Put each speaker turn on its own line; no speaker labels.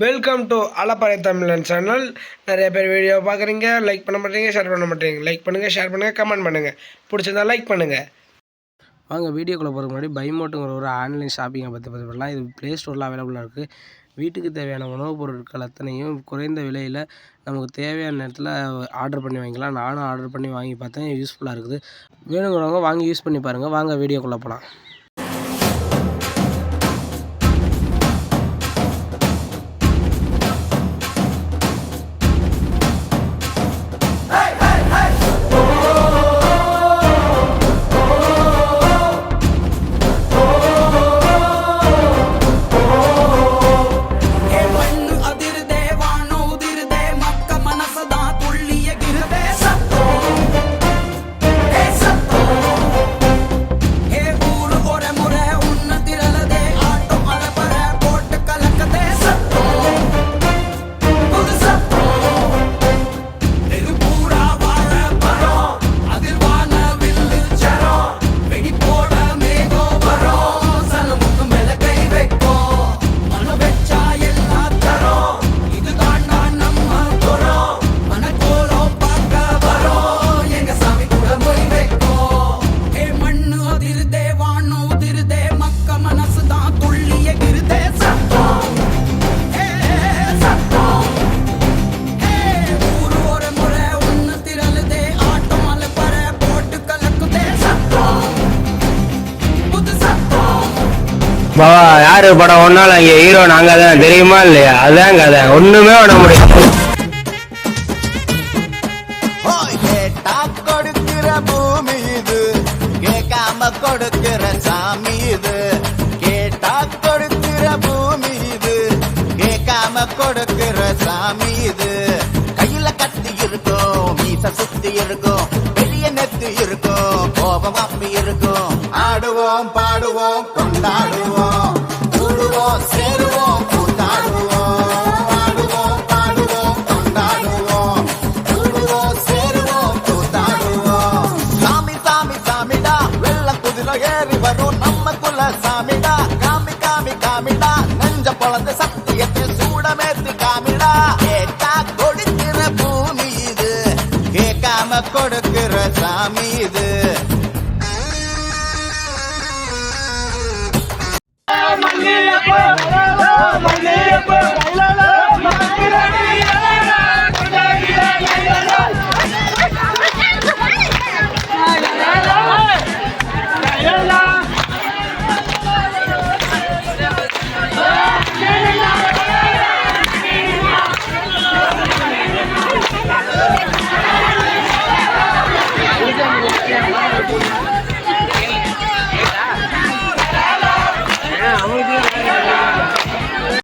Welcome to அலப்பறை தமிழன் channel. நிறைய பேர் வீடியோ பார்க்குறீங்க, லைக் பண்ண மாட்டீங்க, ஷேர் பண்ண மாட்டீங்க. லைக் பண்ணுங்கள், ஷேர் பண்ணுங்கள், கமெண்ட் பண்ணுங்கள். பிடிச்சிருந்தா லைக் பண்ணுங்கள். வாங்க வீடியோக்குள்ளே போகிறதுக்கு முன்னாடி பைமோட்டுங்கிற ஒரு ஆன்லைன் ஷாப்பிங்கை பற்றி பண்ணலாம். இது ப்ளே ஸ்டோரில் அவைலபிளாக இருக்குது. வீட்டுக்கு தேவையான உணவுப் பொருட்கள் அத்தனையும் குறைந்த விலையில் நமக்கு தேவையான நேரத்தில் ஆர்டர் பண்ணி வாங்கிக்கலாம். நானும் ஆர்டர் பண்ணி வாங்கி பார்த்தேன், யூஸ்ஃபுல்லாக இருக்குது. வேணுங்கிறவங்க வாங்கி யூஸ் பண்ணி பாருங்கள். வாங்க வீடியோக்குள்ளே போகலாம்.
பாவா யாரு படம் ஒன்னாலும் அங்கே ஹீரோ நாங்க தான், தெரியுமா இல்லையா? அதான் கதை, ஒண்ணுமே பண்ண முடியும்.
கொடுக்கிற பூமி இது, கேட்காம கொடுக்கிற சாமி இது. கேட்டா கொடுக்கிற பூமி இது, கேட்காம கொடுக்கிற சாமி இது. கையில கத்தி இருக்கும், மீச சுத்தி இருக்கும், வெளிய நெத்து இருக்கும், கோபம் அப்படி இருக்கும். ஆடுவோம் பாடுவோம் கொண்டாடுவோம், கூடுவோம் சேருவோம் கூத்தாடுவோம். ஆடுவோம் பாடுவோம் கொண்டாடுவோம், கூடுவோம் சேருவோம் கூத்தாடுவோம். சாமி சாமி சாமிடா, வெள்ள குதிரை ஏறி வரும் நம்ம குல சாமிடா. காமி காமி காமிடா, நெஞ்ச பொழந்த சத்தியத்தை சூடமேத்து காமிடா. கேட்டா கொடுக்கிற பூமி இது, கேட்காம கொடுக்கிற சாமி இது.